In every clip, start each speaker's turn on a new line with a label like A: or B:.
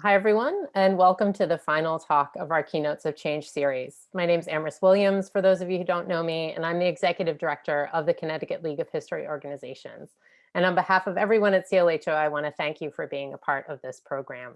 A: Hi, everyone, and welcome to the final talk of our Keynotes of Change series. My name is Amherst Williams, for those of you who don't know me, and I'm the Executive Director of the Connecticut League of History Organizations. And on behalf of everyone at CLHO, I want to thank you for being a part of this program.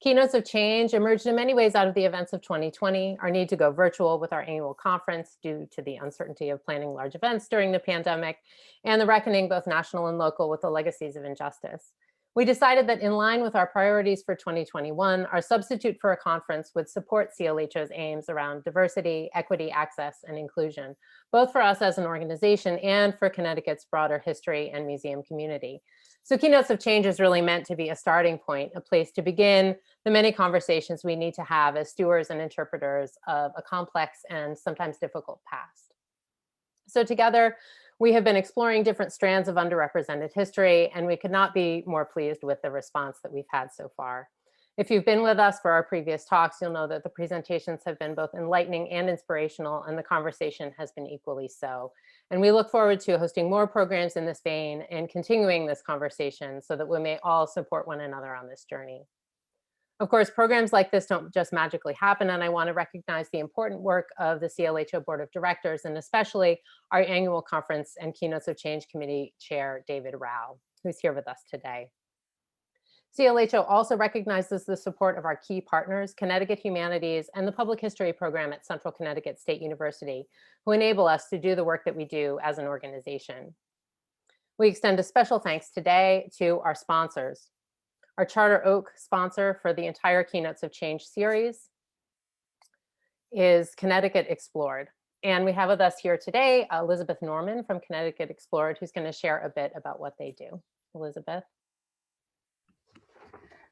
A: Keynotes of Change emerged in many ways out of the events of 2020, our need to go virtual with our annual conference due to the uncertainty of planning large events during the pandemic, and the reckoning, both national and local, with the legacies of injustice. We decided that in line with our priorities for 2021, our substitute for a conference would support CLHO's aims around diversity, equity, access, and inclusion, both for us as an organization and for Connecticut's broader history and museum community. So Keynotes of Change is really meant to be a starting point, a place to begin the many conversations we need to have as stewards and interpreters of a complex and sometimes difficult past. So together, we have been exploring different strands of underrepresented history, and we could not be more pleased with the response that we've had so far. If you've been with us for our previous talks, you'll know that the presentations have been both enlightening and inspirational, and the conversation has been equally so. And we look forward to hosting more programs in this vein and continuing this conversation so that we may all support one another on this journey. Of course, programs like this don't just magically happen, and I want to recognize the important work of the CLHO Board of Directors, and especially our annual conference and Keynotes of Change Committee Chair, David Rao, who's here with us today. CLHO also recognizes the support of our key partners, Connecticut Humanities and the Public History Program at Central Connecticut State University, who enable us to do the work that we do as an organization. We extend a special thanks today to our sponsors. Our Charter Oak sponsor for the entire Keynotes of Change series is Connecticut Explored. And we have with us here today, Elizabeth Norman from Connecticut Explored, who's going to share a bit about what they do. Elizabeth.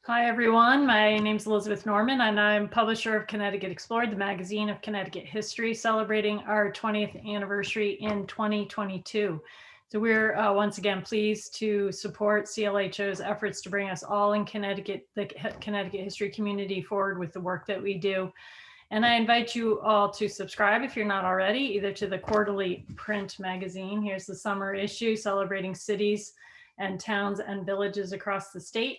B: Hi, everyone. My name's Elizabeth Norman, and I'm publisher of Connecticut Explored, the magazine of Connecticut history, celebrating our 20th anniversary in 2022. So we're once again pleased to support CLHO's efforts to bring us all in Connecticut, the Connecticut history community, forward with the work that we do. And I invite you all to subscribe if you're not already, either to the quarterly print magazine. Here's the summer issue celebrating cities and towns and villages across the state.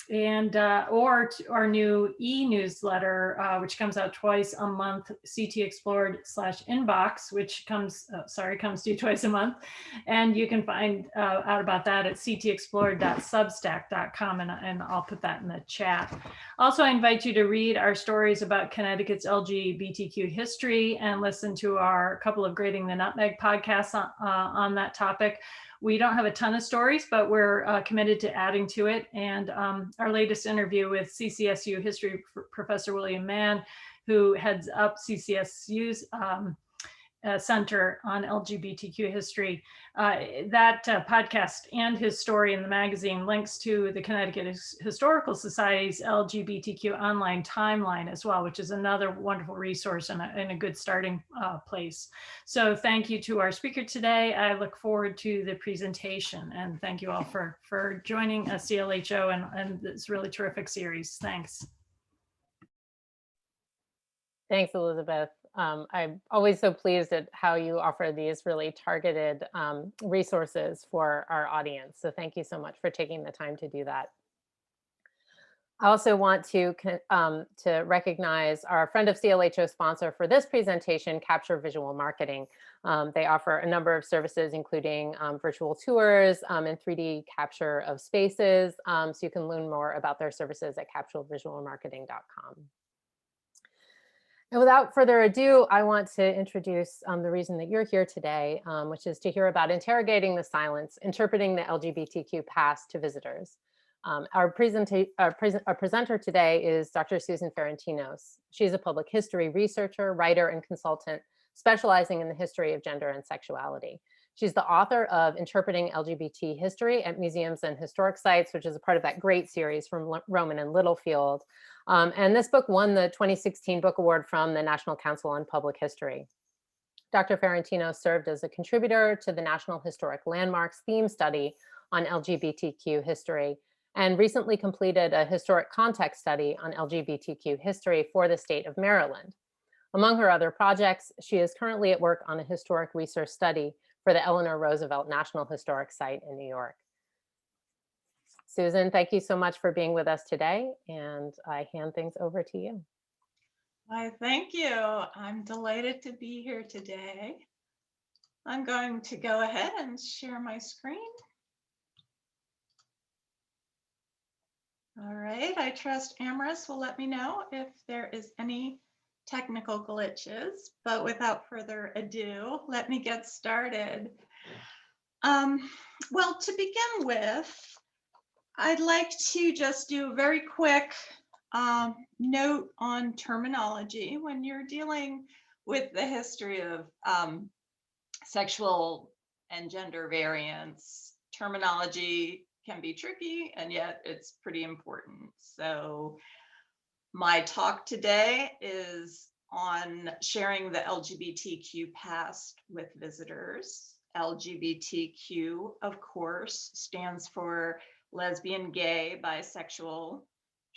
B: Or to our new e-newsletter, which comes out twice a month, CT Explored/inbox, which comes to you twice a month. And you can find out about that at ctexplored.substack.com, and I'll put that in the chat. Also, I invite you to read our stories about Connecticut's LGBTQ history and listen to our couple of Grating the Nutmeg podcasts on that topic. We don't have a ton of stories, but we're committed to adding to it. And our latest interview with CCSU history professor William Mann, who heads up CCSU's Center on LGBTQ history. That podcast and his story in the magazine links to the Connecticut Historical Society's LGBTQ online timeline as well, which is another wonderful resource and a good starting place. So thank you to our speaker today. I look forward to the presentation, and thank you all for joining CLHO and this really terrific series. Thanks.
A: Thanks, Elizabeth. I'm always so pleased at how you offer these really targeted resources for our audience. So thank you so much for taking the time to do that. I also want to recognize our friend of CLHO sponsor for this presentation, Capture Visual Marketing. They offer a number of services, including virtual tours and 3D capture of spaces. So you can learn more about their services at capturevisualmarketing.com. And without further ado, I want to introduce the reason that you're here today, which is to hear about interrogating the silence, interpreting the LGBTQ past to visitors. Our presenter today is Dr. Susan Ferentinos. She's a public history researcher, writer, and consultant specializing in the history of gender and sexuality. She's the author of Interpreting LGBT History at Museums and Historic Sites, which is a part of that great series from Roman and Littlefield. And this book won the 2016 Book Award from the National Council on Public History. Dr. Ferentinos served as a contributor to the National Historic Landmarks theme study on LGBTQ history, and recently completed a historic context study on LGBTQ history for the state of Maryland. Among her other projects, she is currently at work on a historic research study for the Eleanor Roosevelt National Historic Site in New York. Susan, thank you so much for being with us today, and I hand things over to you.
C: Why, thank you. I'm delighted to be here today. I'm going to go ahead and share my screen. All right, I trust Amaris will let me know if there is any technical glitches, but without further ado, let me get started. Well, to begin with, I'd like to just do a very quick note on terminology. When you're dealing with the history of sexual and gender variance, terminology can be tricky, and yet it's pretty important. So my talk today is on sharing the LGBTQ past with visitors. LGBTQ, of course, stands for lesbian, gay, bisexual,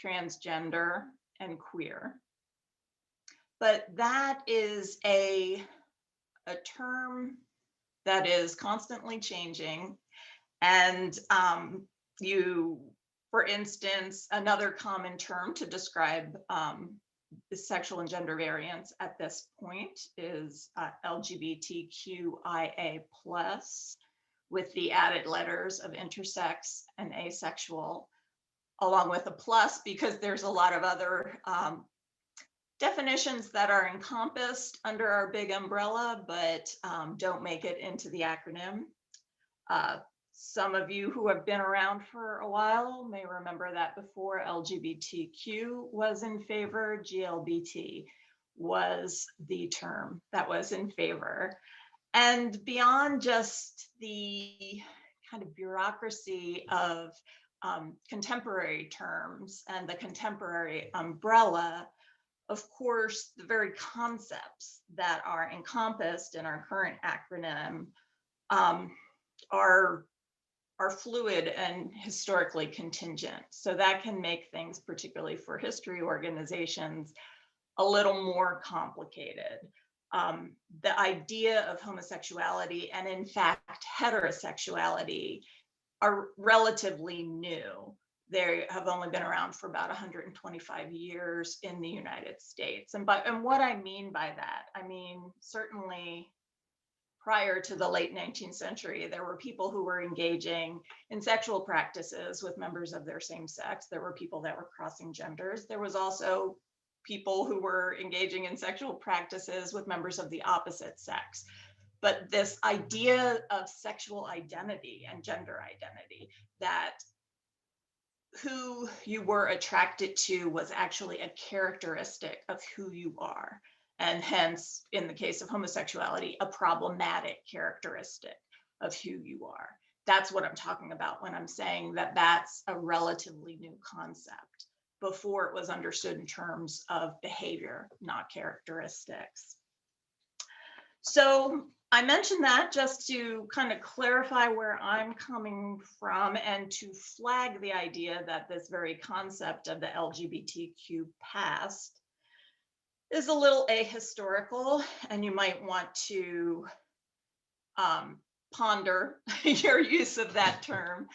C: transgender, and queer. But that is a term that is constantly changing. And for instance, another common term to describe sexual and gender variance at this point is LGBTQIA+, with the added letters of intersex and asexual, along with a plus, because there's a lot of other definitions that are encompassed under our big umbrella, but don't make it into the acronym. Some of you who have been around for a while may remember that before LGBTQ was in favor, GLBT was the term that was in favor. And beyond just the kind of bureaucracy of contemporary terms and the contemporary umbrella, of course, the very concepts that are encompassed in our current acronym are fluid and historically contingent. So that can make things, particularly for history organizations, a little more complicated. The idea of homosexuality and, in fact, heterosexuality are relatively new. They have only been around for about 125 years in the United States. And what I mean by that, I mean, certainly prior to the late 19th century, there were people who were engaging in sexual practices with members of their same sex. There were people that were crossing genders. There was also people who were engaging in sexual practices with members of the opposite sex. But this idea of sexual identity and gender identity, that who you were attracted to was actually a characteristic of who you are. And hence, in the case of homosexuality, a problematic characteristic of who you are. That's what I'm talking about when I'm saying that that's a relatively new concept. Before, it was understood in terms of behavior, not characteristics. So I mentioned that just to kind of clarify where I'm coming from and to flag the idea that this very concept of the LGBTQ past is a little ahistorical, and you might want to ponder your use of that term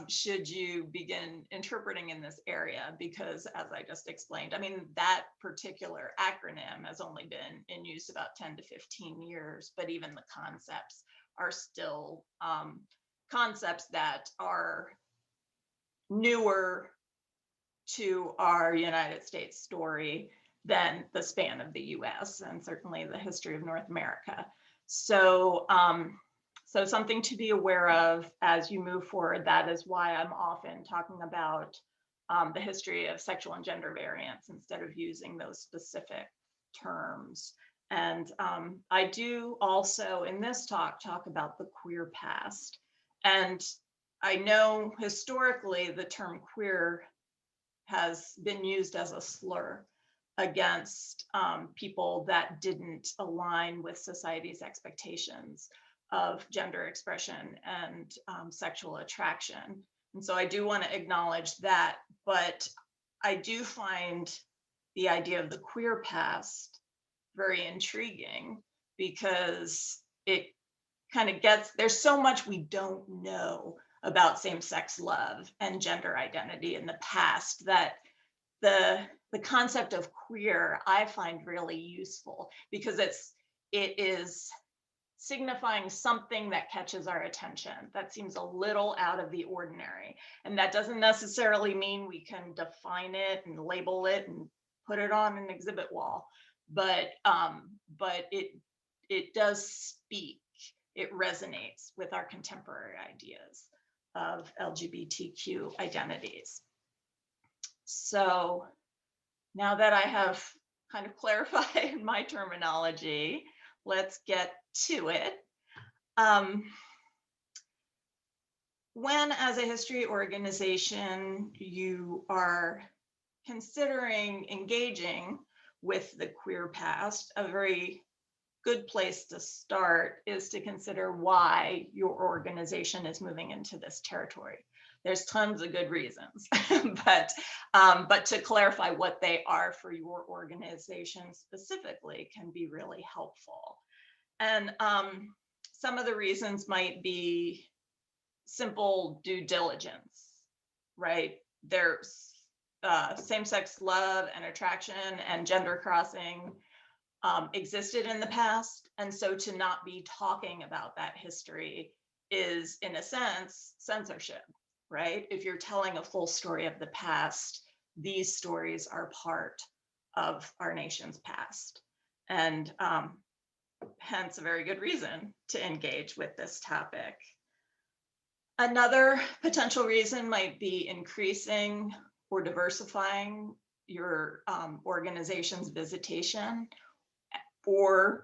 C: should you begin interpreting in this area, because as I just explained, I mean, that particular acronym has only been in use about 10 to 15 years, but even the concepts are still concepts that are newer to our United States story than the span of the US and certainly the history of North America. So, so something to be aware of as you move forward. That is why I'm often talking about the history of sexual and gender variance instead of using those specific terms. And I do also in this talk about the queer past. And I know historically the term queer has been used as a slur against people that didn't align with society's expectations of gender expression and sexual attraction. And so I do want to acknowledge that, but I do find the idea of the queer past very intriguing, because it kind of there's so much we don't know about same-sex love and gender identity in the past, that the concept of queer I find really useful, because it is signifying something that catches our attention, that seems a little out of the ordinary. And that doesn't necessarily mean we can define it and label it and put it on an exhibit wall, but it does speak, it resonates with our contemporary ideas of LGBTQ identities. So now that I have kind of clarified my terminology, let's get to it. When, as a history organization, you are considering engaging with the queer past, a very good place to start is to consider why your organization is moving into this territory. There's tons of good reasons, but to clarify what they are for your organization specifically can be really helpful. And some of the reasons might be simple due diligence, right? There's same-sex love and attraction and gender crossing existed in the past. And so to not be talking about that history is, in a sense, censorship, right? If you're telling a full story of the past, these stories are part of our nation's past. And hence a very good reason to engage with this topic. Another potential reason might be increasing or diversifying your organization's visitation or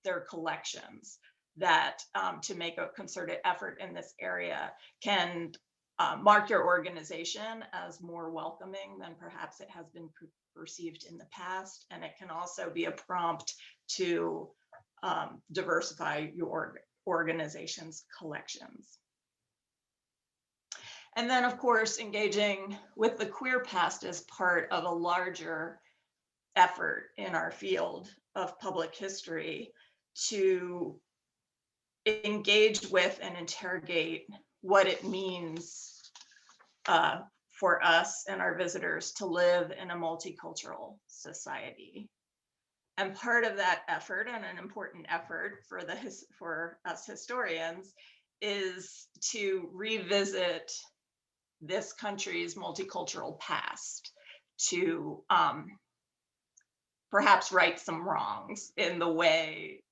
C: their collections, that to make a concerted effort in this area can mark your organization as more welcoming than perhaps it has been perceived in the past. And it can also be a prompt to diversify your organization's collections. And then, of course, engaging with the queer past as part of a larger effort in our field of public history to engage with and interrogate what it means for us and our visitors to live in a multicultural society. And part of that effort, and an important effort for us historians, is to revisit this country's multicultural past, to perhaps right some wrongs in the way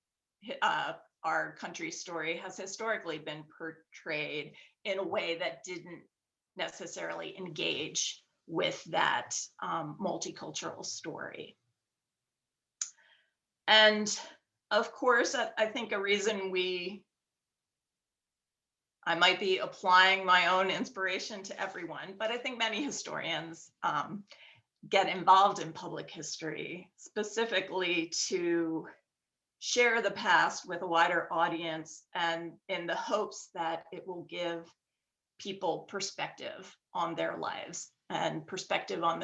C: our country's story has historically been portrayed, in a way that didn't necessarily engage with that multicultural story. And of course, I think a reason I might be applying my own inspiration to everyone, but I think many historians get involved in public history specifically to share the past with a wider audience, and in the hopes that it will give people perspective on their lives and perspective on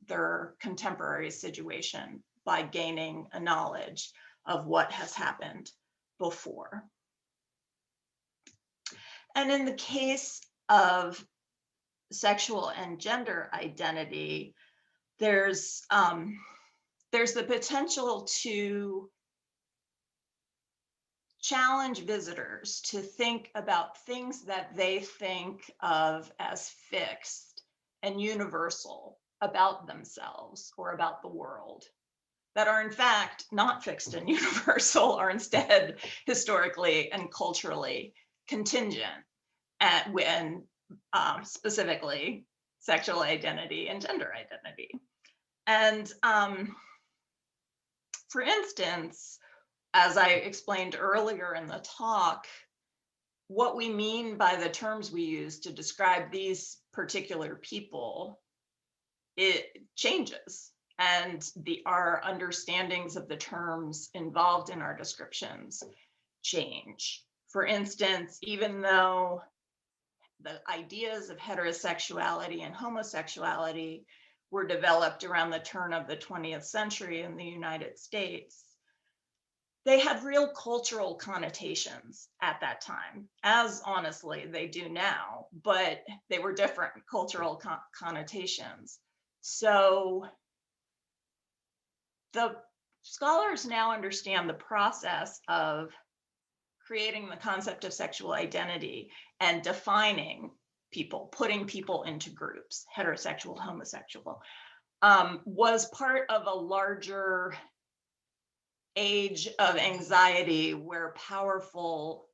C: their contemporary situation by gaining a knowledge of what has happened before. And in the case of sexual and gender identity, there's the potential to challenge visitors to think about things that they think of as fixed and universal about themselves or about the world, that are in fact not fixed and universal, are instead historically and culturally contingent, when specifically sexual identity and gender identity. And for instance, as I explained earlier in the talk, what we mean by the terms we use to describe these particular people, it changes. And our understandings of the terms involved in our descriptions change. For instance, even though the ideas of heterosexuality and homosexuality were developed around the turn of the 20th century in the United States, they had real cultural connotations at that time, as honestly they do now, but they were different cultural connotations. So the scholars now understand the process of creating the concept of sexual identity and defining people, putting people into groups, heterosexual, homosexual, was part of a larger age of anxiety where powerful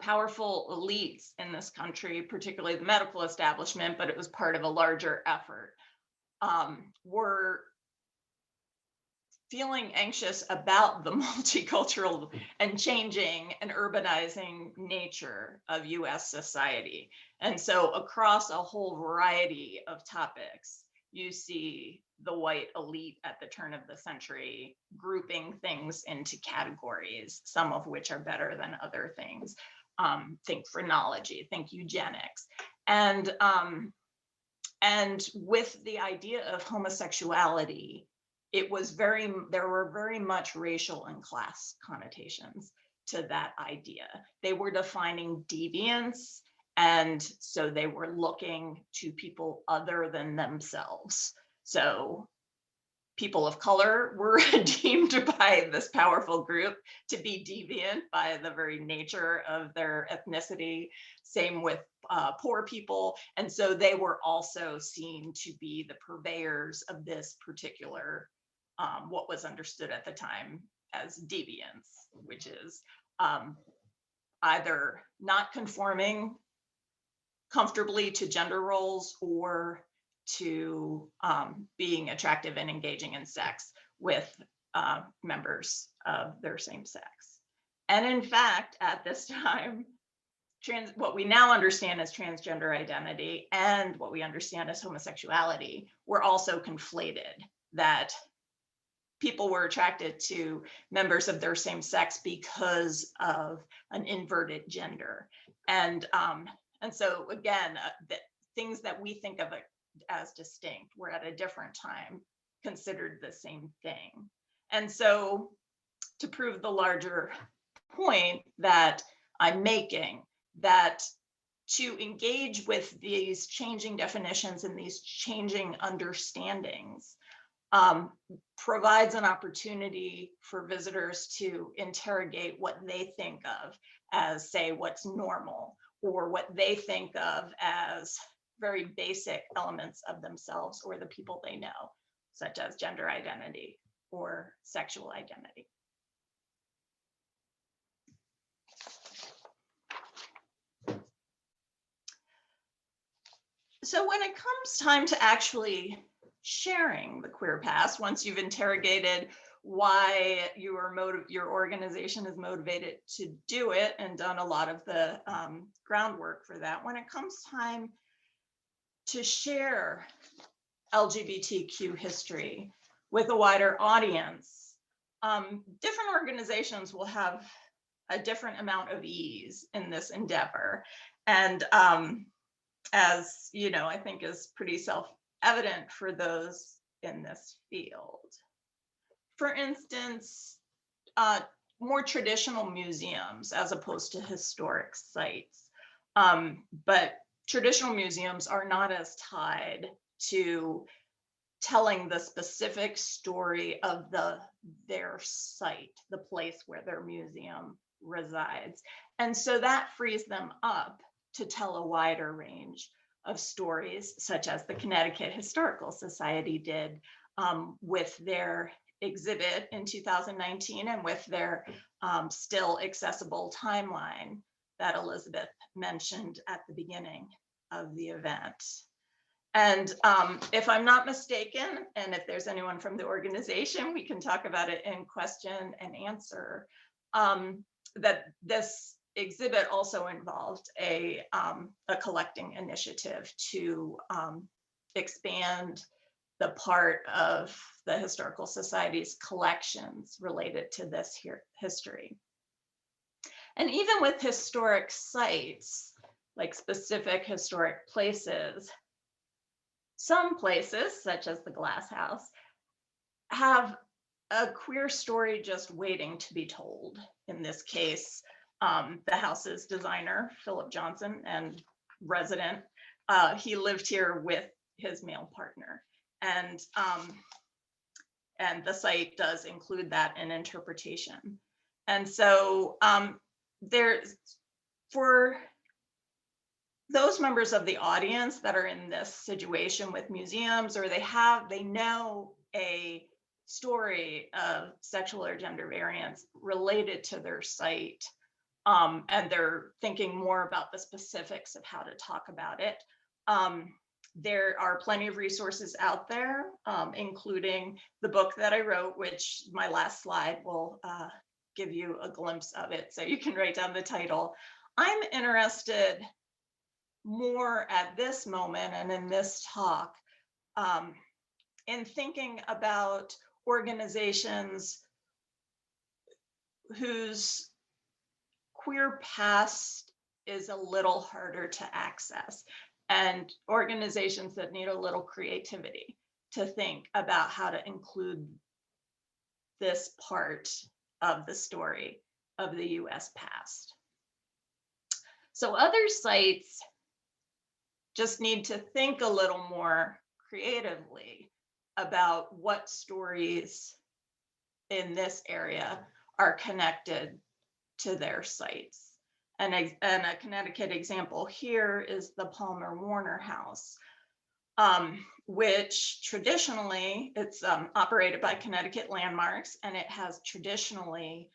C: elites in this country, particularly the medical establishment, but it was part of a larger effort, were feeling anxious about the multicultural and changing and urbanizing nature of US society. And so across a whole variety of topics, you see the white elite at the turn of the century grouping things into categories, some of which are better than other things. Think phrenology, think eugenics. And with the idea of homosexuality, there were very much racial and class connotations to that idea. They were defining deviance, and so they were looking to people other than themselves. So people of color were deemed by this powerful group to be deviant by the very nature of their ethnicity. Same with poor people. And so they were also seen to be the purveyors of this particular, what was understood at the time as deviance, which is either not conforming comfortably to gender roles or to being attractive and engaging in sex with members of their same sex. And in fact, at this time, what we now understand as transgender identity and what we understand as homosexuality were also conflated, that people were attracted to members of their same sex because of an inverted gender. And so again, the things that we think of as distinct were at a different time considered the same thing. And so to prove the larger point that I'm making, that to engage with these changing definitions and these changing understandings provides an opportunity for visitors to interrogate what they think of as, say, what's normal, or what they think of as very basic elements of themselves or the people they know, such as gender identity or sexual identity. So when it comes time to actually sharing the queer past, once you've interrogated why your organization is motivated to do it and done a lot of the groundwork for that, when it comes time to share LGBTQ history with a wider audience, different organizations will have a different amount of ease in this endeavor. And as you know, I think is pretty self-evident for those in this field. For instance, more traditional museums as opposed to historic sites. But traditional museums are not as tied to telling the specific story of their site, the place where their museum resides. And so that frees them up to tell a wider range of stories, such as the Connecticut Historical Society did with their exhibit in 2019 and with their still accessible timeline that Elizabeth mentioned at the beginning of the event. And if I'm not mistaken, and if there's anyone from the organization, we can talk about it in question and answer, that this exhibit also involved a collecting initiative to expand the part of the Historical Society's collections related to this history. And even with historic sites, like specific historic places, some places, such as the Glass House, have a queer story just waiting to be told. In this case, the house's designer, Philip Johnson, and resident, he lived here with his male partner. And the site does include that in interpretation. And so there's, for those members of the audience that are in this situation with museums, or they know a story of sexual or gender variance related to their site, and they're thinking more about the specifics of how to talk about it. There are plenty of resources out there, including the book that I wrote, which my last slide will give you a glimpse of it, so you can write down the title. I'm interested more at this moment and in this talk in thinking about organizations whose queer past is a little harder to access, and organizations that need a little creativity to think about how to include this part of the story of the US past. So other sites just need to think a little more creatively about what stories in this area are connected to their sites. And a Connecticut example here is the Palmer Warner House, which traditionally, it's operated by Connecticut Landmarks, and it has traditionally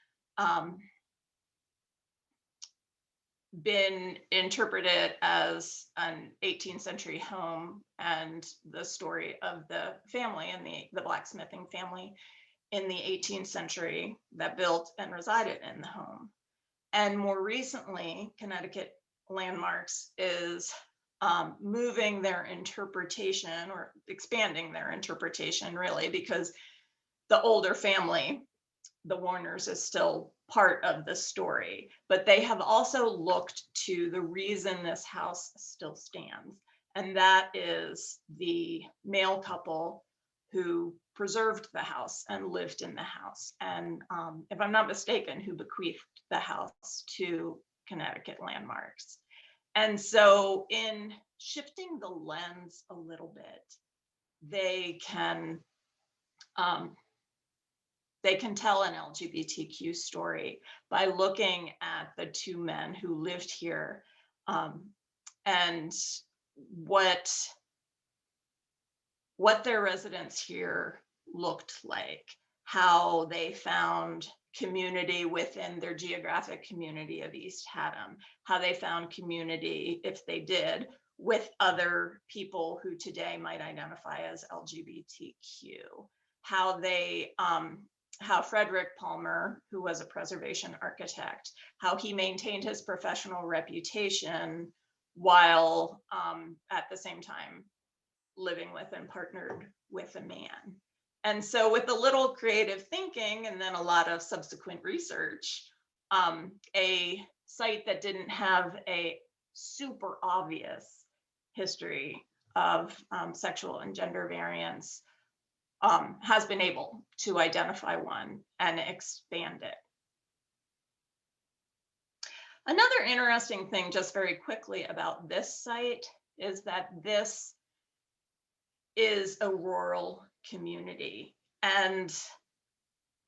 C: been interpreted as an 18th century home and the story of the family and the blacksmithing family in the 18th century that built and resided in the home. And more recently, Connecticut Landmarks is moving their interpretation, or expanding their interpretation really, because the older family, the Warners, is still part of the story, but they have also looked to the reason this house still stands, and that is the male couple who preserved the house and lived in the house, and if I'm not mistaken, who bequeathed the house to Connecticut Landmarks. And so in shifting the lens a little bit, they can tell an LGBTQ story by looking at the two men who lived here, and what their residence here looked like, how they found community within their geographic community of East Haddam, how they found community, if they did, with other people who today might identify as LGBTQ, how they how Frederick Palmer, who was a preservation architect, how he maintained his professional reputation while at the same time living with and partnered with a man. And so with a little creative thinking and then a lot of subsequent research, a site that didn't have a super obvious history of sexual and gender variance has been able to identify one and expand it. Another interesting thing, just very quickly, about this site is that this is a rural community. And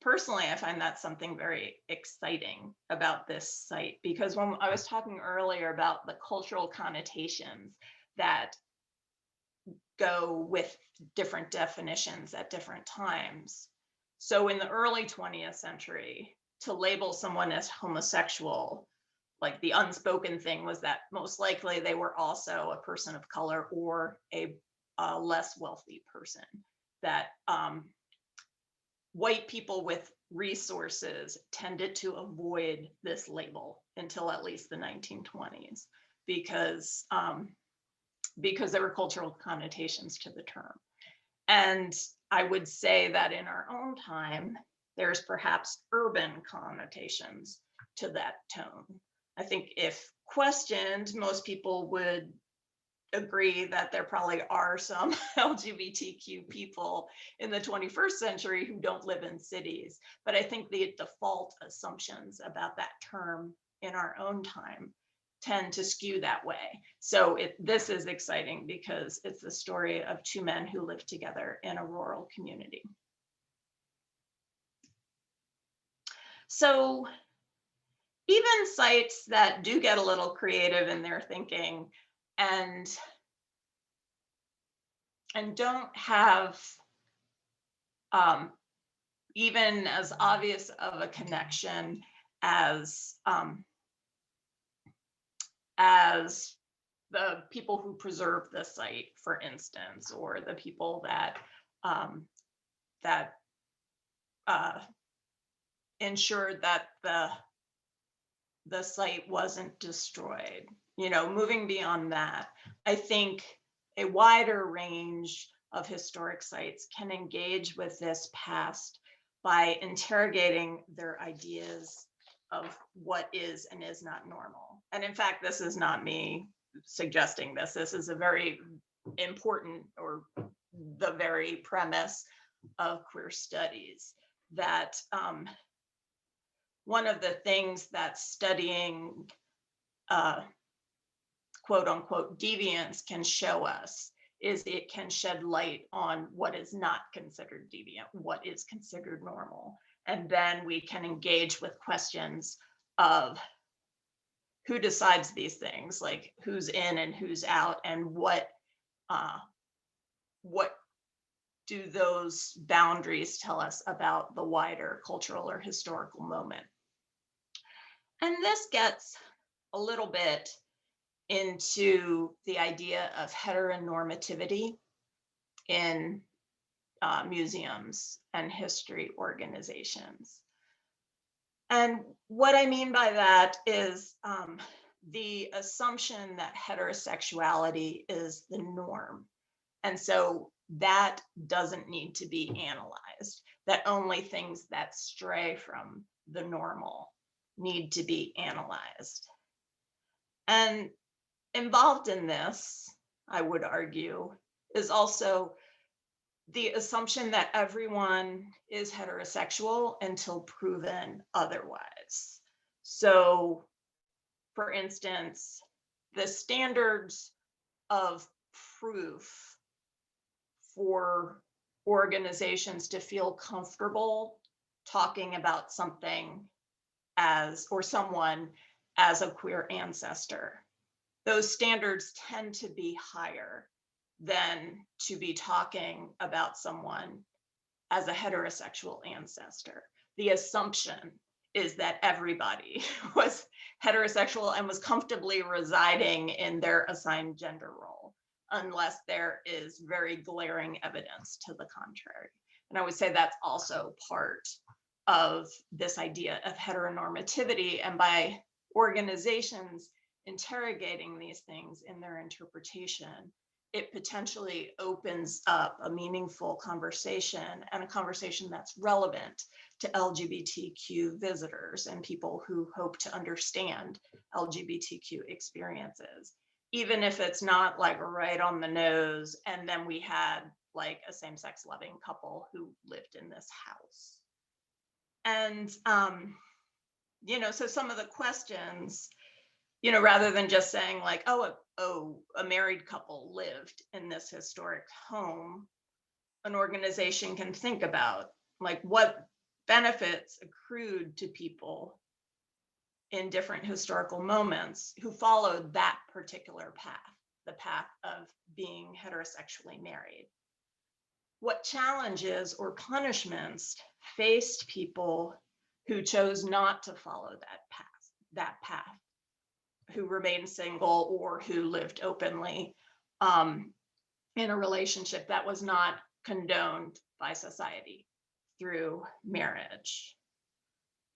C: personally, I find that something very exciting about this site, because when I was talking earlier about the cultural connotations that go with different definitions at different times. So in the early 20th century, to label someone as homosexual, like the unspoken thing was that most likely they were also a person of color or a less wealthy person, that white people with resources tended to avoid this label until at least the 1920s, because there were cultural connotations to the term. And I would say that in our own time, there's perhaps urban connotations to that tone. I think if questioned, most people would agree that there probably are some LGBTQ people in the 21st century who don't live in cities, but I think the default assumptions about that term in our own time tend to skew that way. So this is exciting because it's the story of two men who live together in a rural community. So even sites that do get a little creative in their thinking and don't have even as obvious of a connection as the people who preserve the site, for instance, or the people that ensured that the site wasn't destroyed. You know, moving beyond that, I think a wider range of historic sites can engage with this past by interrogating their ideas of what is and is not normal. And in fact, this is not me suggesting this. This is a very important, or the very premise of queer studies, that one of the things that studying quote unquote deviance can show us is it can shed light on what is not considered deviant, what is considered normal. And then we can engage with questions of who decides these things, like who's in and who's out, and what do those boundaries tell us about the wider cultural or historical moment. And this gets a little bit into the idea of heteronormativity in museums and history organizations. And what I mean by that is the assumption that heterosexuality is the norm. And so that doesn't need to be analyzed, that only things that stray from the normal need to be analyzed. And involved in this, I would argue, is also the assumption that everyone is heterosexual until proven otherwise. So, for instance, the standards of proof for organizations to feel comfortable talking about something as, or someone as a queer ancestor, those standards tend to be higher than to be talking about someone as a heterosexual ancestor. The assumption is that everybody was heterosexual and was comfortably residing in their assigned gender role, unless there is very glaring evidence to the contrary. And I would say that's also part of this idea of heteronormativity, and by organizations interrogating these things in their interpretation, it potentially opens up a meaningful conversation, and a conversation that's relevant to LGBTQ visitors and people who hope to understand LGBTQ experiences, even if it's not like right on the nose, and then we had like a same-sex loving couple who lived in this house. And, you know, so some of the questions, you know, rather than just saying like, oh, a married couple lived in this historic home, an organization can think about like what benefits accrued to people in different historical moments who followed that particular path, the path of being heterosexually married. What challenges or punishments faced people who chose not to follow that path, who remained single or who lived openly in a relationship that was not condoned by society through marriage.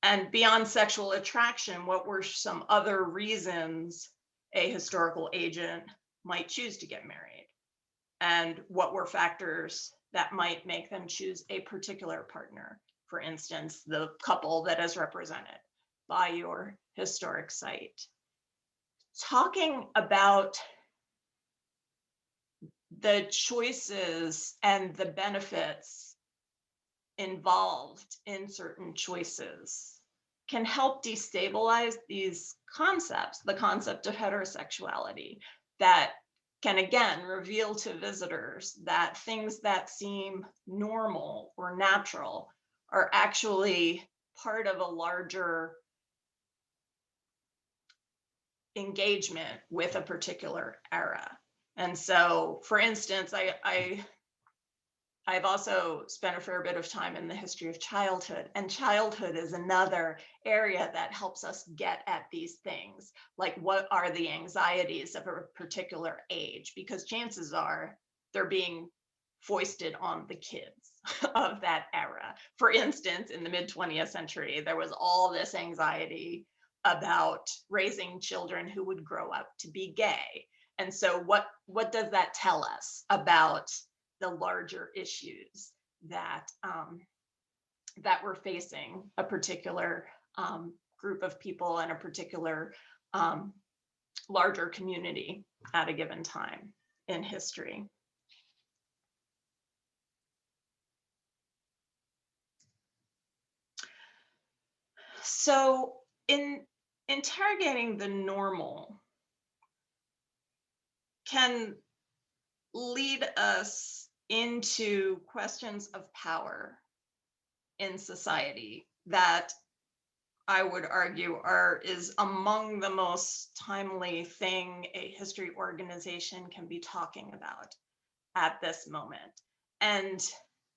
C: And beyond sexual attraction, what were some other reasons a historical agent might choose to get married? And what were factors that might make them choose a particular partner? For instance, the couple that is represented by your historic site. Talking about the choices and the benefits involved in certain choices can help destabilize these concepts, the concept of heterosexuality, that can again reveal to visitors that things that seem normal or natural are actually part of a larger engagement with a particular era. And so, for instance, I've also spent a fair bit of time in the history of childhood, and childhood is another area that helps us get at these things. Like, what are the anxieties of a particular age? Because chances are they're being foisted on the kids of that era. For instance, in the mid-20th century, there was all this anxiety about raising children who would grow up to be gay. And so what does that tell us about the larger issues that that we're facing a particular group of people and a particular larger community at a given time in history? So in interrogating the normal can lead us into questions of power in society that I would argue is among the most timely thing a history organization can be talking about at this moment. And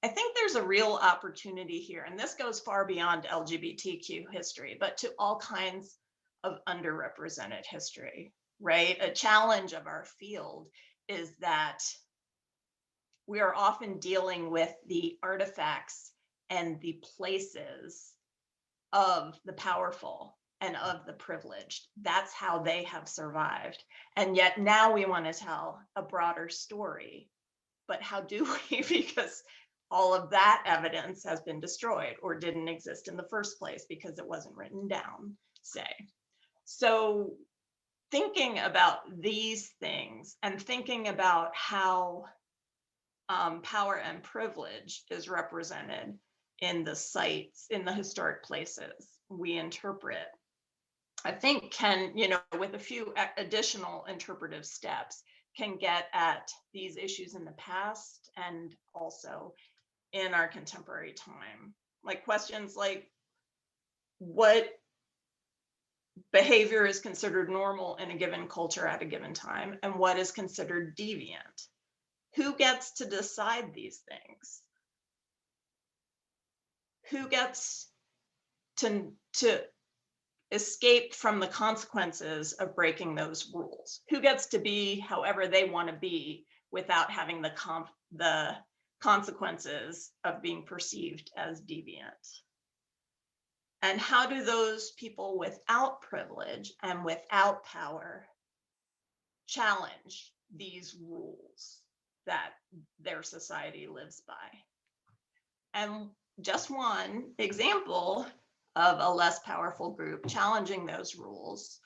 C: I think there's a real opportunity here, and this goes far beyond LGBTQ history, but to all kinds of underrepresented history, right? A challenge of our field is that we are often dealing with the artifacts and the places of the powerful and of the privileged. That's how they have survived. And yet now we want to tell a broader story. But how do we? Because all of that evidence has been destroyed or didn't exist in the first place because it wasn't written down, say. So thinking about these things and thinking about how power and privilege is represented in the sites, in the historic places we interpret, I think can, with a few additional interpretive steps, can get at these issues in the past and also in our contemporary time. Like questions like, what behavior is considered normal in a given culture at a given time, and what is considered deviant? Who gets to decide these things? Who gets to escape from the consequences of breaking those rules? Who gets to be however they want to be without having the consequences of being perceived as deviant? And how do those people without privilege and without power challenge these rules that their society lives by? And just one example of a less powerful group challenging those rules,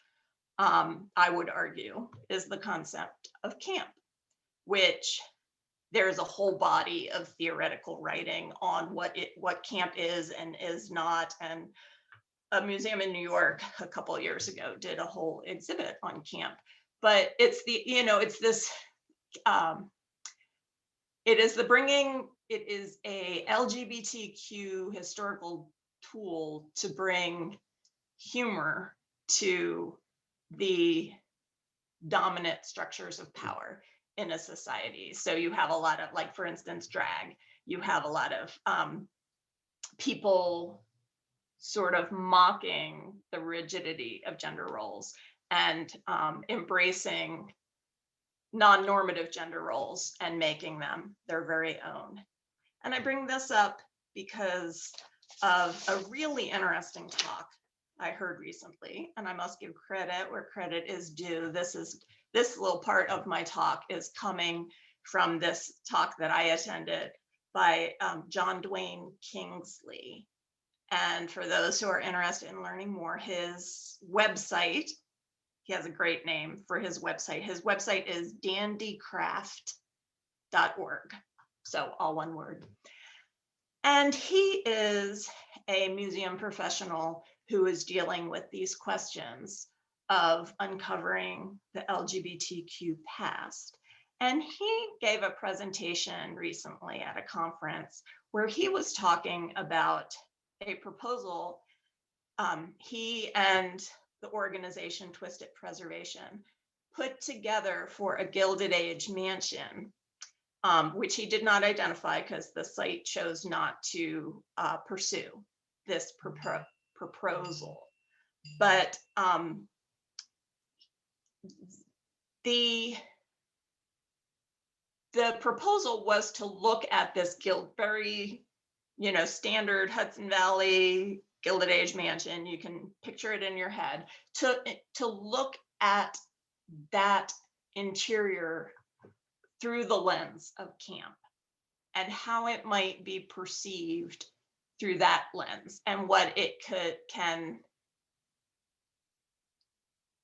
C: I would argue, is the concept of camp, which there's a whole body of theoretical writing on what camp is and is not. And a museum in New York a couple of years ago did a whole exhibit on camp. But it's it is a LGBTQ historical tool to bring humor to the dominant structures of power in a society. So you have a lot of, like, for instance, drag. You have a lot of people sort of mocking the rigidity of gender roles and embracing non-normative gender roles and making them their very own. And I bring this up because of a really interesting talk I heard recently, and I must give credit where credit is due. This little part of my talk is coming from this talk that I attended by John Dwayne Kingsley. And for those who are interested in learning more, his website, he has a great name for his website. His website is dandycraft.org. So all one word. And he is a museum professional who is dealing with these questions of uncovering the LGBTQ past. And he gave a presentation recently at a conference where he was talking about a proposal he and the organization Twisted Preservation put together for a Gilded Age mansion, which he did not identify because the site chose not to pursue this proposal. But the proposal was to look at this very, standard Hudson Valley Gilded Age mansion. You can picture it in your head, to look at that interior through the lens of camp and how it might be perceived through that lens and what it can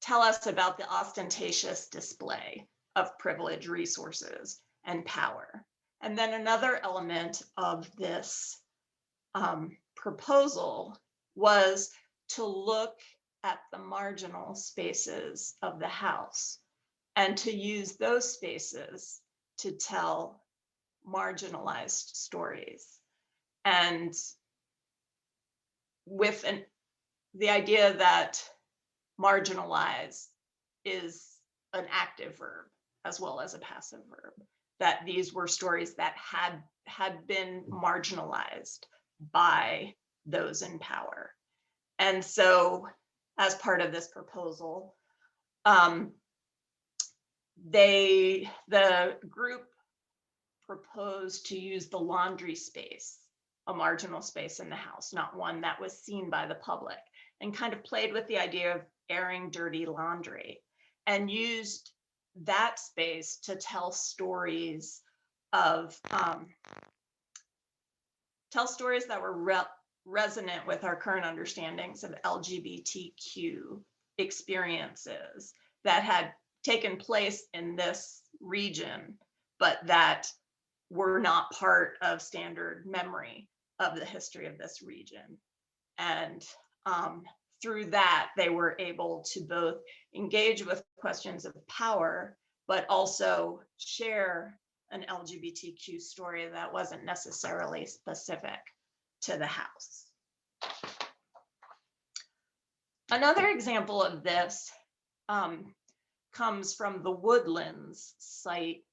C: tell us about the ostentatious display of privilege, resources, and power. And then another element of this proposal was to look at the marginal spaces of the house and to use those spaces to tell marginalized stories. And with the idea that marginalize is an active verb as well as a passive verb, that these were stories that had been marginalized by those in power. And so as part of this proposal, the group proposed to use the laundry space, a marginal space in the house, not one that was seen by the public, and kind of played with the idea of airing dirty laundry and used that space to tell stories of that were resonant with our current understandings of LGBTQ experiences that had taken place in this region, but that were not part of standard memory of the history of this region. And through that, they were able to both engage with questions of power, but also share an LGBTQ story that wasn't necessarily specific to the house. Another example of this comes from the Woodlands site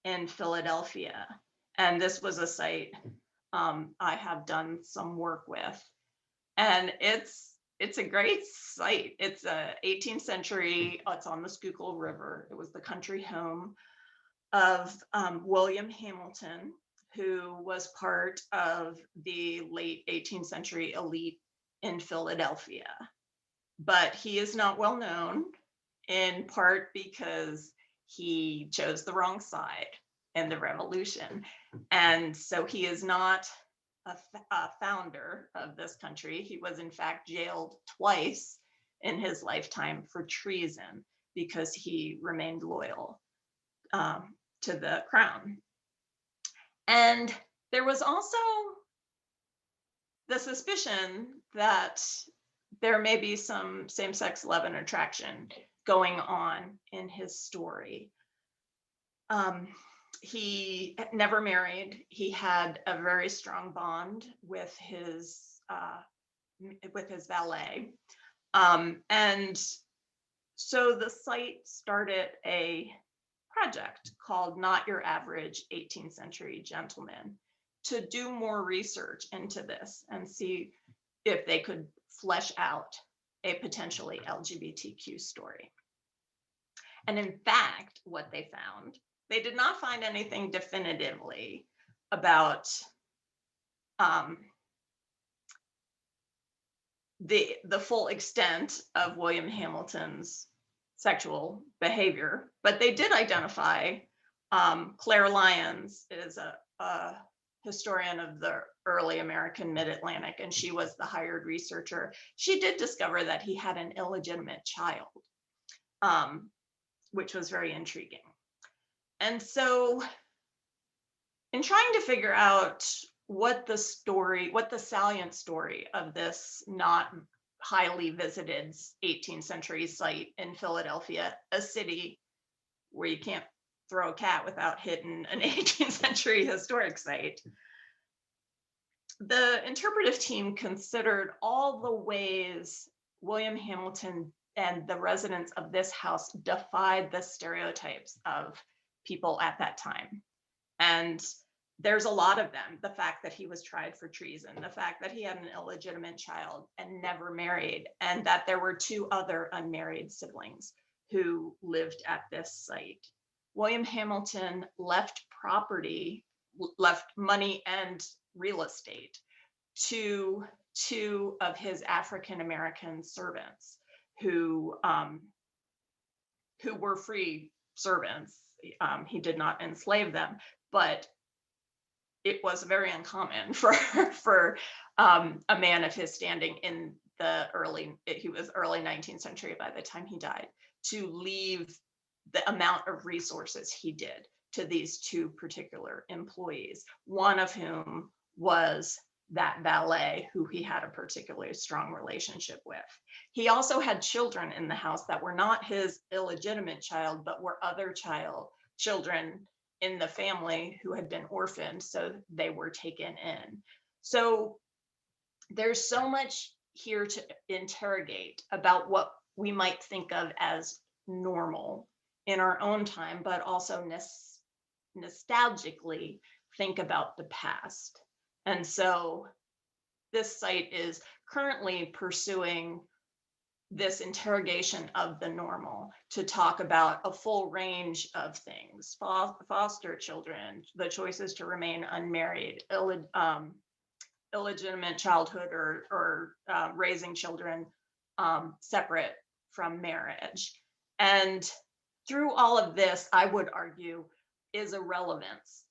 C: in Philadelphia. And this was a site I have done some work with. And it's a great site. It's a 18th century, it's on the Schuylkill River. It was the country home of William Hamilton, who was part of the late 18th century elite in Philadelphia. But he is not well known, in part because he chose the wrong side in the revolution. And so he is not a founder of this country. He was in fact jailed twice in his lifetime for treason because he remained loyal to the crown. And there was also the suspicion that there may be some same-sex love and attraction going on in his story. He never married. He had a very strong bond with his valet. And so the site started a project called Not Your Average 18th Century Gentleman to do more research into this and see if they could flesh out a potentially LGBTQ story. And in fact, what they found, they did not find anything definitively about the full extent of William Hamilton's sexual behavior, but they did identify Claire Lyons is a historian of the early American mid-Atlantic, and she was the hired researcher. She did discover that he had an illegitimate child, which was very intriguing. And so in trying to figure out what the salient story of this not highly visited 18th century site in Philadelphia, a city where you can't throw a cat without hitting an 18th century historic site, the interpretive team considered all the ways William Hamilton and the residents of this house defied the stereotypes of people at that time. And there's a lot of them. The fact that he was tried for treason, the fact that he had an illegitimate child and never married, and that there were 2 other unmarried siblings who lived at this site. William Hamilton left money and real estate to 2 of his African-American servants who were free servants. He did not enslave them, but it was very uncommon for a man of his standing in the early 19th century by the time he died, to leave the amount of resources he did to these 2 particular employees, one of whom was that valet who he had a particularly strong relationship with. He also had children in the house that were not his illegitimate child, but were other children in the family who had been orphaned, so they were taken in. So there's so much here to interrogate about what we might think of as normal in our own time, but also nostalgically think about the past. And so this site is currently pursuing this interrogation of the normal to talk about a full range of things: foster children, the choices to remain unmarried, illegitimate childhood, or raising children separate from marriage. And through all of this, I would argue, is a relevance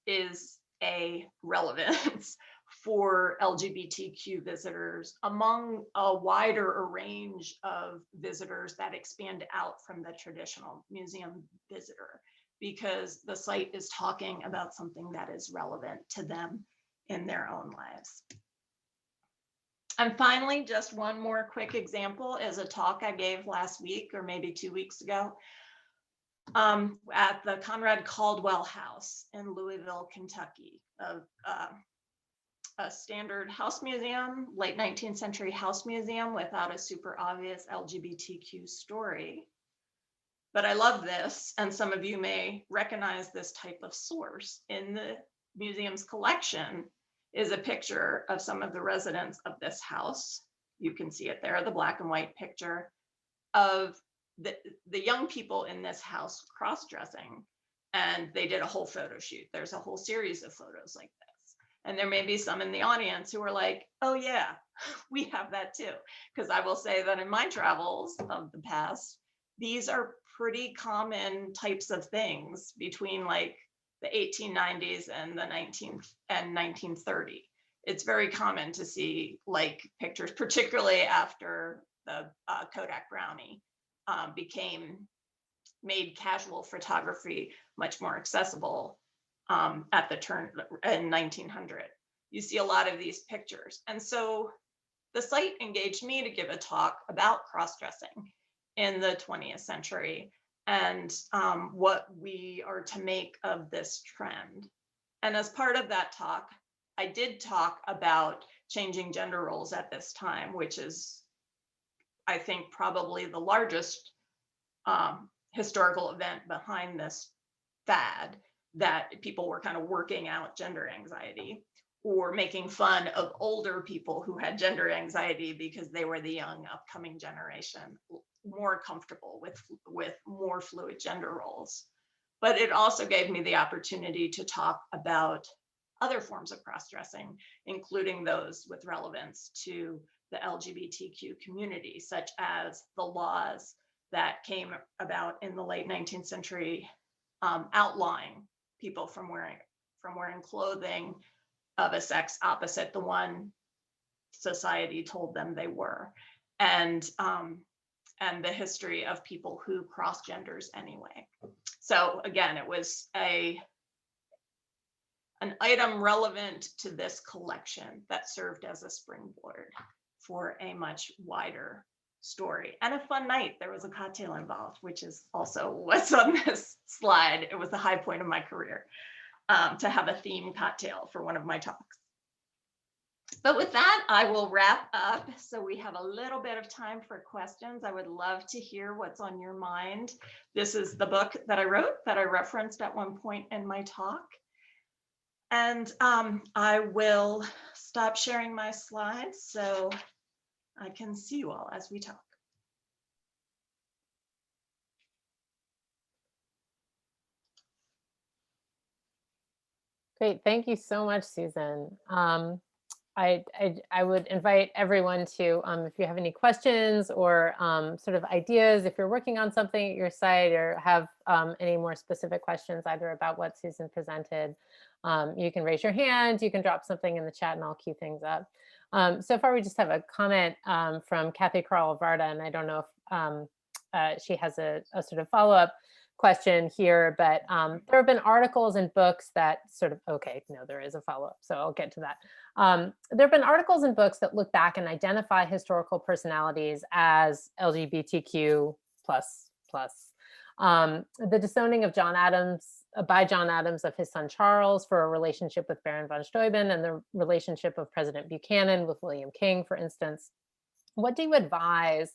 C: for LGBTQ visitors among a wider range of visitors that expand out from the traditional museum visitor, because the site is talking about something that is relevant to them in their own lives. And finally, just one more quick example is a talk I gave last week, or maybe 2 weeks ago, at the Conrad Caldwell House in Louisville, Kentucky, a standard house museum, late 19th century house museum without a super obvious LGBTQ story. But I love this, and some of you may recognize this type of source. In the museum's collection is a picture of some of the residents of this house. You can see it there, the black and white picture of the young people in this house cross-dressing, and they did a whole photo shoot. There's a whole series of photos like this. And there may be some in the audience who are like, oh yeah, we have that too. Because I will say that in my travels of the past, these are pretty common types of things between like the 1890s and the 1930. It's very common to see like pictures, particularly after the Kodak Brownie made casual photography much more accessible at the turn in 1900. You see a lot of these pictures. And so the site engaged me to give a talk about cross-dressing in the 20th century and what we are to make of this trend. And as part of that talk, I did talk about changing gender roles at this time, which is, I think, probably the largest historical event behind this fad, that people were kind of working out gender anxiety or making fun of older people who had gender anxiety because they were the young upcoming generation, more comfortable with more fluid gender roles. But it also gave me the opportunity to talk about other forms of cross-dressing, including those with relevance to the LGBTQ community, such as the laws that came about in the late 19th century outlawing people from wearing clothing of a sex opposite the one society told them they were, and the history of people who cross genders anyway. So again, it was a an item relevant to this collection that served as a springboard for a much wider story and a fun night. There was a cocktail involved, which is also what's on this slide. It was the high point of my career to have a themed cocktail for one of my talks. But with that, I will wrap up. So we have a little bit of time for questions. I would love to hear what's on your mind. This is the book that I wrote that I referenced at one point in my talk. And I will stop sharing my slides so I can see you all as we talk.
A: Great, thank you so much, Susan. I would invite everyone to, if you have any questions or sort of ideas, if you're working on something at your site or have any more specific questions either about what Susan presented, you can raise your hand, you can drop something in the chat and I'll cue things up. So far, we just have a comment from Kathy Carl-Varda, and I don't know if she has a sort of follow-up question here, but there have been articles and books that sort of, okay, no, there is a follow-up, so I'll get to that. There have been articles and books that look back and identify historical personalities as LGBTQ++. The disowning of John Adams, by John Adams of his son Charles for a relationship with Baron von Steuben, and the relationship of President Buchanan with William King, for instance. What do you advise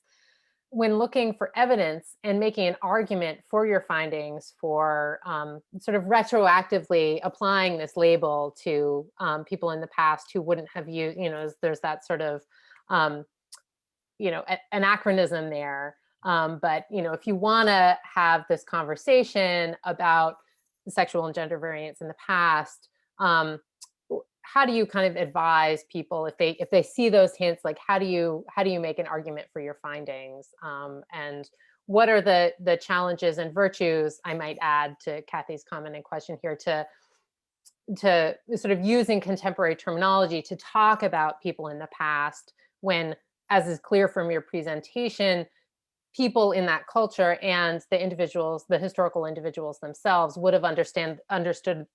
A: when looking for evidence and making an argument for your findings for sort of retroactively applying this label to people in the past who wouldn't have used, there's that sort of, anachronism there. But, if you want to have this conversation about sexual and gender variance in the past, how do you kind of advise people if they see those hints, like how do you make an argument for your findings, and what are the challenges and virtues, I might add to Kathy's comment and question here, to sort of using contemporary terminology to talk about people in the past when, as is clear from your presentation, people in that culture and the historical individuals themselves would have understood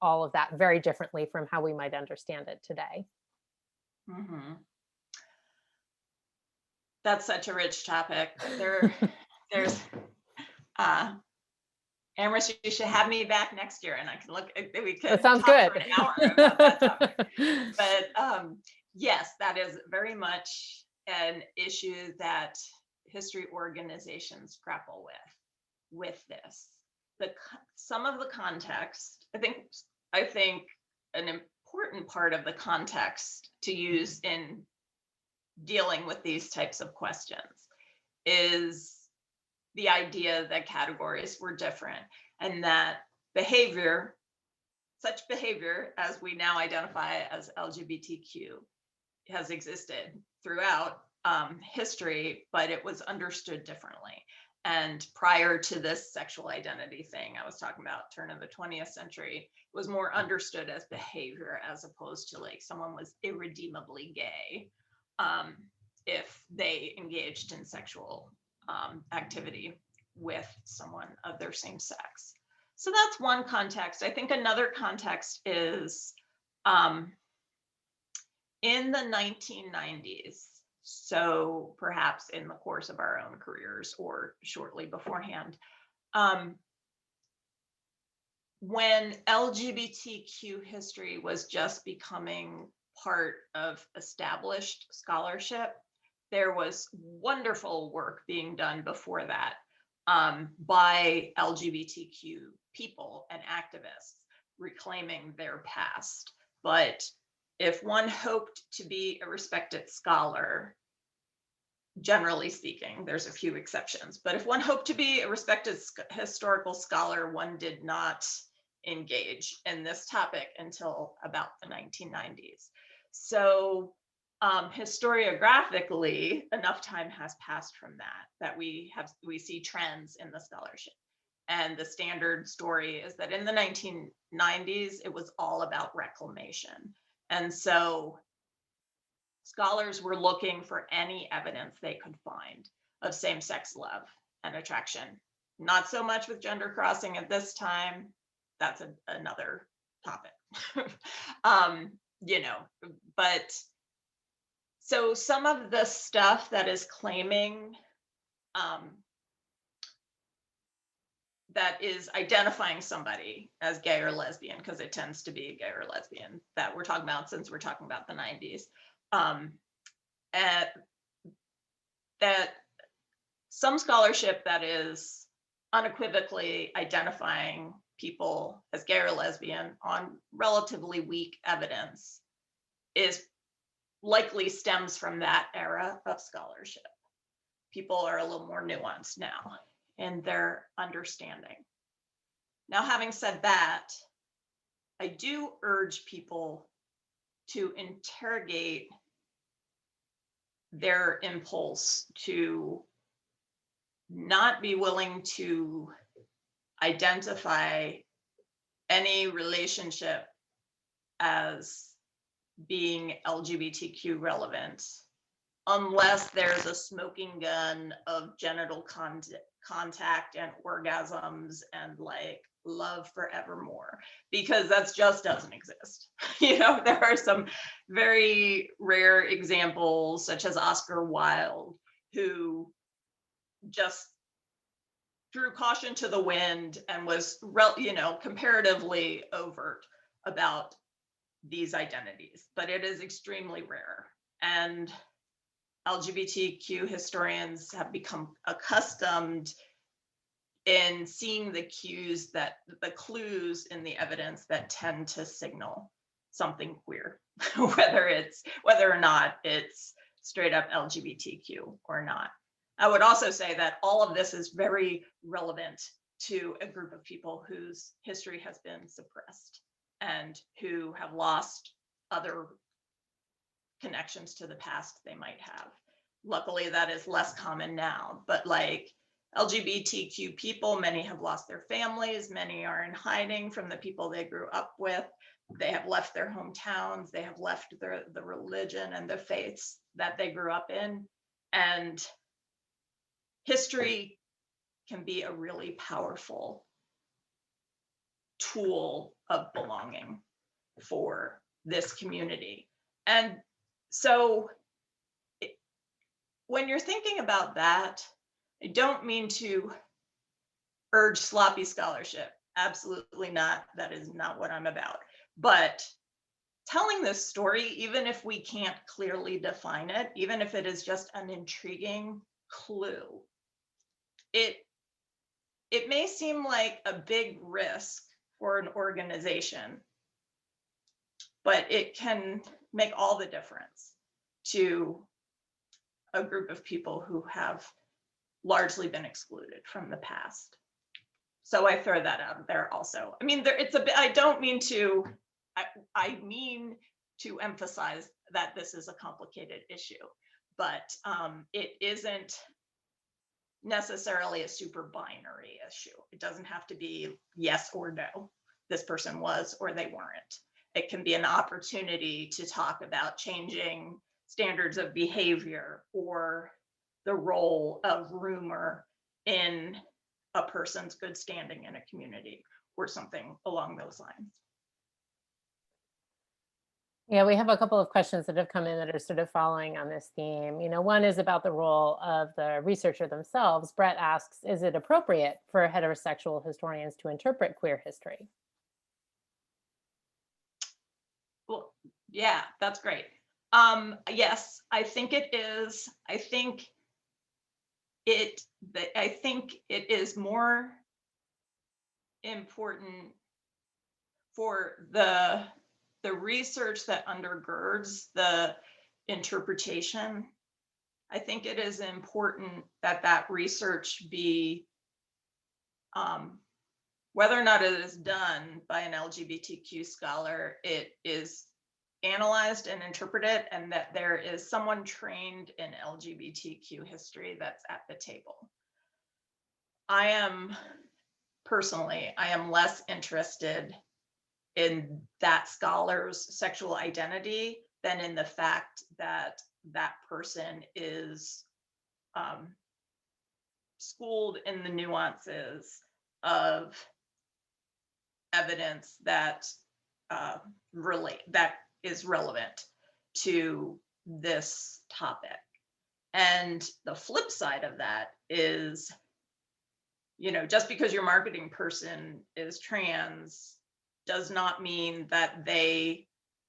A: all of that very differently from how we might understand it today.
C: Mm-hmm. That's such a rich topic. There's Amherst, you should have me back next year and I can look, we could
A: that sounds
C: talk
A: good.
C: for an hour about that topic. But yes, that is very much an issue that history organizations grapple with this. Some of the context, I think an important part of the context to use in dealing with these types of questions is the idea that categories were different and that such behavior as we now identify as LGBTQ has existed throughout history, but it was understood differently. And prior to this sexual identity thing I was talking about, turn of the 20th century, it was more understood as behavior as opposed to like someone was irredeemably gay if they engaged in sexual activity with someone of their same sex. So that's one context. I think another context is in the 1990s, so perhaps in the course of our own careers or shortly beforehand, when LGBTQ history was just becoming part of established scholarship, there was wonderful work being done before that by LGBTQ people and activists reclaiming their past. But if one hoped to be a respected scholar, generally speaking, there's a few exceptions, but if one hoped to be a respected historical scholar, one did not engage in this topic until about the 1990s. So historiographically, enough time has passed from that we see trends in the scholarship. And the standard story is that in the 1990s, it was all about reclamation. And so scholars were looking for any evidence they could find of same-sex love and attraction. Not so much with gender crossing at this time. That's another topic. You know, but so some of the stuff that is claiming that is identifying somebody as gay or lesbian, because it tends to be gay or lesbian that we're talking about, since we're talking about the 90s, and that some scholarship that is unequivocally identifying people as gay or lesbian on relatively weak evidence is likely stems from that era of scholarship. People are a little more nuanced now in their understanding. Now, having said that, I do urge people to interrogate their impulse to not be willing to identify any relationship as being LGBTQ relevant unless there's a smoking gun of genital contact and orgasms and like love forevermore, because that just doesn't exist. You know, there are some very rare examples, such as Oscar Wilde, who just threw caution to the wind and was, you know, comparatively overt about these identities, but it is extremely rare. And LGBTQ historians have become accustomed in seeing the cues, that the clues in the evidence that tend to signal something queer, whether or not it's straight up LGBTQ or not. I would also say that all of this is very relevant to a group of people whose history has been suppressed and who have lost other connections to the past they might have. Luckily, that is less common now, but like LGBTQ people, many have lost their families, many are in hiding from the people they grew up with. They have left their hometowns, they have left the religion and the faiths that they grew up in. And history can be a really powerful tool of belonging for this community. And so when you're thinking about that, I don't mean to urge sloppy scholarship. Absolutely not. That is not what I'm about. But telling this story, even if we can't clearly define it, even if it is just an intriguing clue, it may seem like a big risk for an organization, but it can make all the difference to a group of people who have largely been excluded from the past. So I throw that out there also. I mean, it's a bit, I don't mean to, I mean to emphasize that this is a complicated issue, but it isn't necessarily a super binary issue. It doesn't have to be yes or no, this person was or they weren't. It can be an opportunity to talk about changing standards of behavior or the role of rumor in a person's good standing in a community or something along those lines.
A: Yeah, we have a couple of questions that have come in that are sort of following on this theme. You know, one is about the role of the researcher themselves. Brett asks, is it appropriate for heterosexual historians to interpret queer history?
C: Well, yeah, that's great. Yes, I think it is. I think it is more important for the research that undergirds the interpretation. I think it is important that that research be, whether or not it is done by an LGBTQ scholar, it is analyzed and interpreted, and that there is someone trained in LGBTQ history that's at the table. I am less interested in that scholar's sexual identity than in the fact that that person is schooled in the nuances of evidence that that is relevant to this topic. And the flip side of that is, just because your marketing person is trans does not mean that they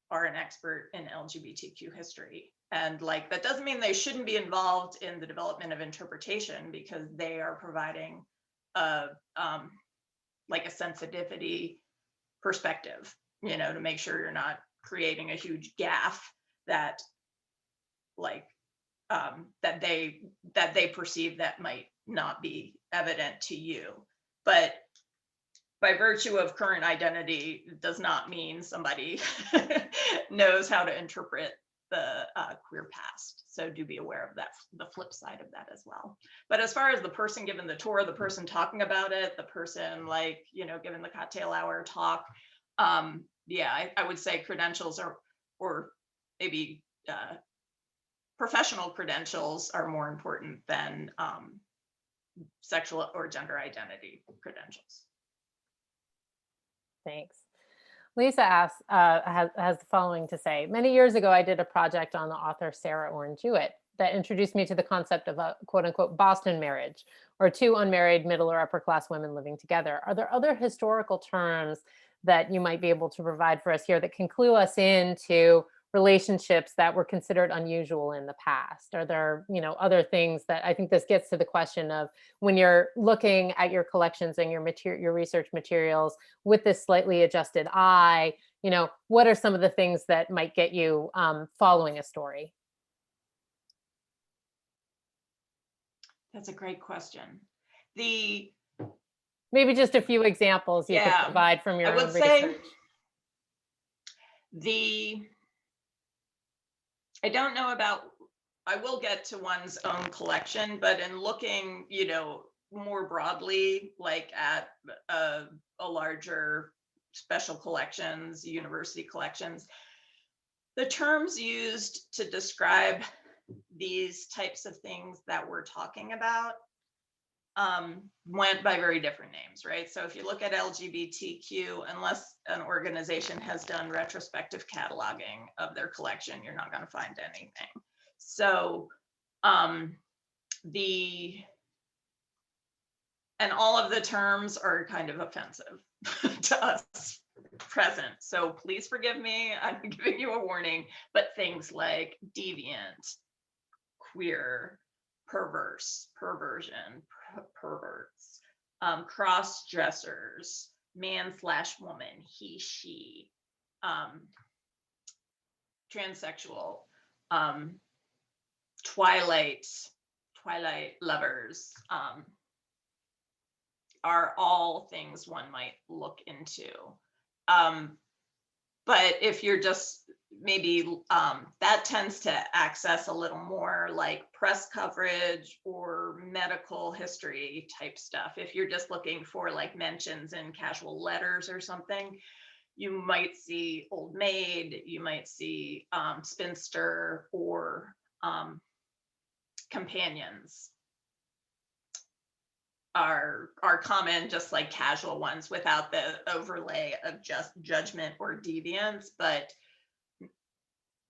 C: are an expert in LGBTQ history. And that doesn't mean they shouldn't be involved in the development of interpretation, because they are providing a sensitivity perspective, to make sure you're not creating a huge gaffe that that they perceive that might not be evident to you. But by virtue of current identity does not mean somebody knows how to interpret the queer past. So do be aware of that, the flip side of that as well. But as far as the person giving the tour, the person talking about it, the person giving the cocktail hour talk, yeah, I would say credentials or maybe professional credentials are more important than sexual or gender identity credentials.
A: Thanks. Lisa asks, has the following to say. Many years ago, I did a project on the author Sarah Orne Jewett that introduced me to the concept of a quote unquote Boston marriage, or two unmarried middle or upper class women living together. Are there other historical terms that you might be able to provide for us here that can clue us into relationships that were considered unusual in the past? Are there, other things that, I think this gets to the question of, when you're looking at your collections and your research materials with this slightly adjusted eye, what are some of the things that might get you following a story?
C: That's a great question.
A: Maybe just a few examples you could provide from your own research.
C: I don't know about, I will get to one's own collection, but in looking, more broadly, at a larger special collections, university collections, the terms used to describe these types of things that we're talking about went by very different names, right? So if you look at LGBTQ, unless an organization has done retrospective cataloging of their collection, you're not going to find anything. So and all of the terms are kind of offensive to us present. So please forgive me, I'm giving you a warning, but things like deviant, queer, perverse, perversion, perverts, cross-dressers, man/woman, he, she, transsexual, twilight lovers, are all things one might look into. But if you're just maybe that tends to access a little more press coverage or medical history type stuff. If you're just looking for mentions in casual letters or something, you might see old maid, you might see spinster, or companions are common, just like casual ones, without the overlay of just judgment or deviance, but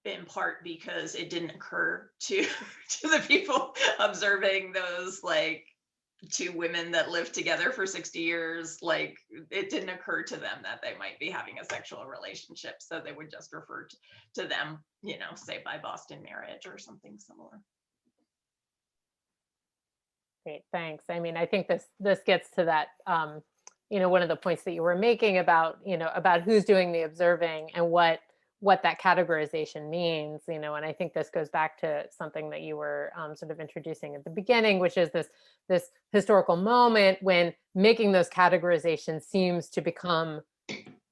C: in part because it didn't occur to the people observing those two women that lived together for 60 years, it didn't occur to them that they might be having a sexual relationship, so they would just refer to them, say by Boston marriage or something similar.
A: Great, thanks. I mean, I think this gets to that, one of the points that you were making about, about who's doing the observing and what that categorization means, and I think this goes back to something that you were sort of introducing at the beginning, which is this historical moment when making those categorizations seems to become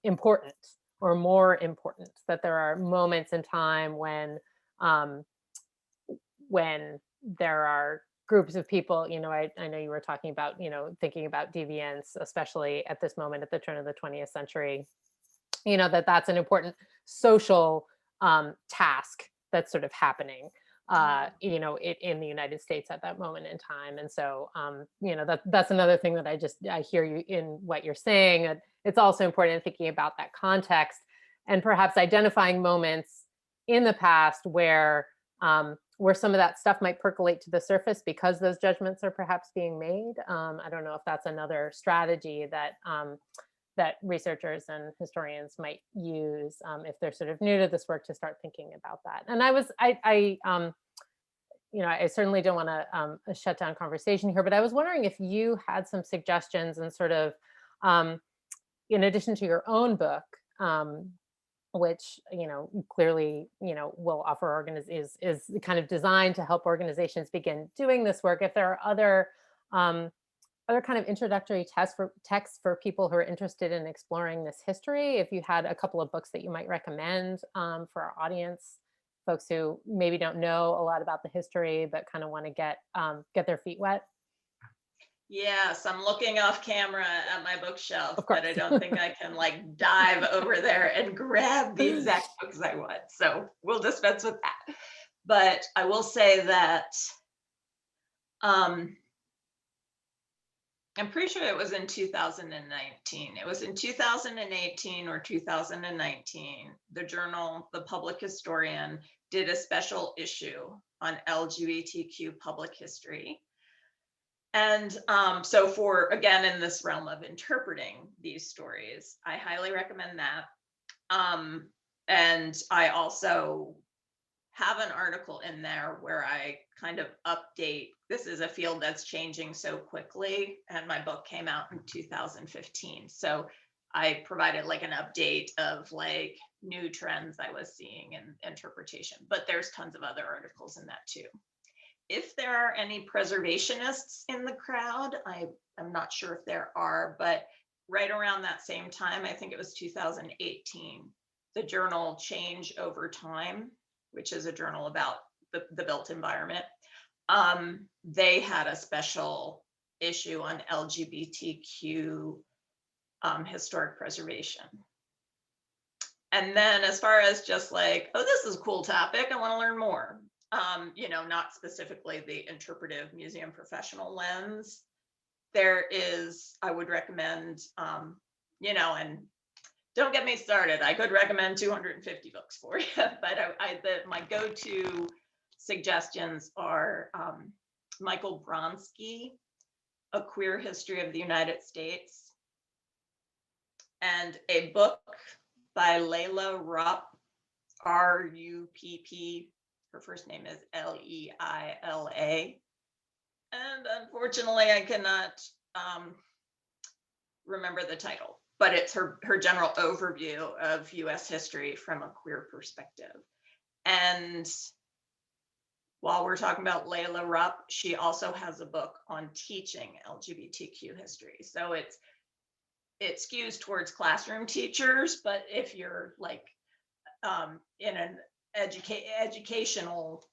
A: important or more important, that there are moments in time when there are groups of people, I know you were talking about, thinking about deviance, especially at this moment at the turn of the 20th century, that's an important social task that's sort of happening, in the United States at that moment in time. And so, that's another thing that I hear you in what you're saying. It's also important in thinking about that context and perhaps identifying moments in the past where some of that stuff might percolate to the surface because those judgments are perhaps being made. I don't know if that's another strategy that that researchers and historians might use if they're sort of new to this work, to start thinking about that. And I certainly don't want to shut down conversation here, but I was wondering if you had some suggestions and sort of, in addition to your own book, which clearly will offer is kind of designed to help organizations begin doing this work. If there are other kind of introductory texts for people who are interested in exploring this history, if you had a couple of books that you might recommend for our audience, folks who maybe don't know a lot about the history but kind of want to get their feet wet.
C: Yes, I'm looking off camera at my bookshelf,
A: Of course.
C: but I don't think I can like dive over there and grab the exact books I want. So we'll dispense with that. But I will say that I'm pretty sure it was in 2019. It was in 2018 or 2019. The journal, The Public Historian, did a special issue on LGBTQ public history. And so again, in this realm of interpreting these stories, I highly recommend that. And I also have an article in there where I kind of update. This is a field that's changing so quickly, and my book came out in 2015. So I provided like an update of like new trends I was seeing in interpretation, but there's tons of other articles in that too. If there are any preservationists in the crowd, I'm not sure if there are, but right around that same time, I think it was 2018, the journal Change Over Time, which is a journal about the built environment, they had a special issue on LGBTQ historic preservation. And then as far as just like, oh, this is a cool topic, I want to learn more. Not specifically the interpretive museum professional lens. I would recommend, and don't get me started. I could recommend 250 books for you, but my go-to suggestions are Michael Bronski, A Queer History of the United States, and a book by Leila Rupp, R-U-P-P. Her first name is Leila. And unfortunately, I cannot remember the title, but it's her general overview of US history from a queer perspective. And while we're talking about Leila Rupp, she also has a book on teaching LGBTQ history. So it skews towards classroom teachers, but if you're like in an educational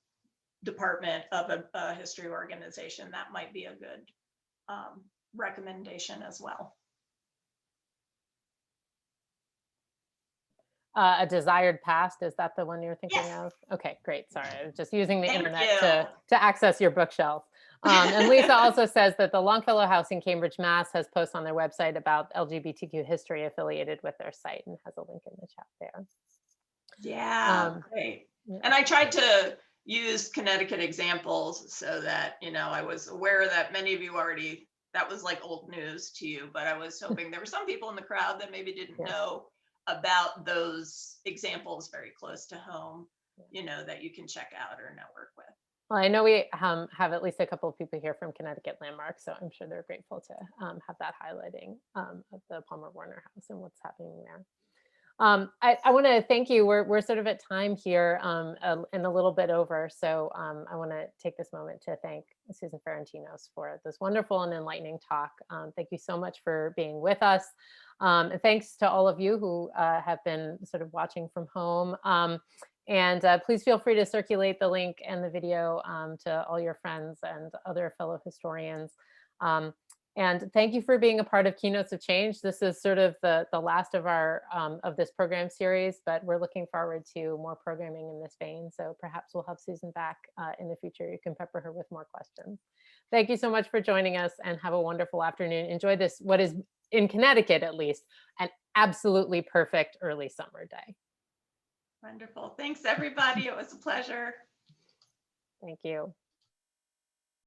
C: department of a history organization, that might be a good recommendation as well.
A: A Desired Past, is that the one you're thinking
C: Yes.
A: of? Okay, great. Sorry, I was just using the
C: Thank
A: internet to access your bookshelf. And Lisa also says that the Longfellow House in Cambridge, Mass. Has posts on their website about LGBTQ history affiliated with their site, and has a link in the chat there.
C: Yeah, great. Yeah. And I tried to use Connecticut examples so that, I was aware that many of you already, that was like old news to you, but I was hoping there were some people in the crowd that maybe didn't know about those examples very close to home, that you can check out or network with.
A: Well, I know we have at least a couple of people here from Connecticut Landmark, so I'm sure they're grateful to have that highlighting of the Palmer Warner House and what's happening there. I want to thank you. We're sort of at time here and a little bit over. So I want to take this moment to thank Susan Ferentinos for this wonderful and enlightening talk. Thank you so much for being with us. And thanks to all of you who have been sort of watching from home. And please feel free to circulate the link and the video to all your friends and other fellow historians. And thank you for being a part of Keynotes of Change. This is sort of the last of our of this program series, but we're looking forward to more programming in this vein. So perhaps we'll have Susan back in the future. You can pepper her with more questions. Thank you so much for joining us, and have a wonderful afternoon. Enjoy this, what is in Connecticut at least, an absolutely perfect early summer day.
C: Wonderful. Thanks, everybody. It was a pleasure.
A: Thank you.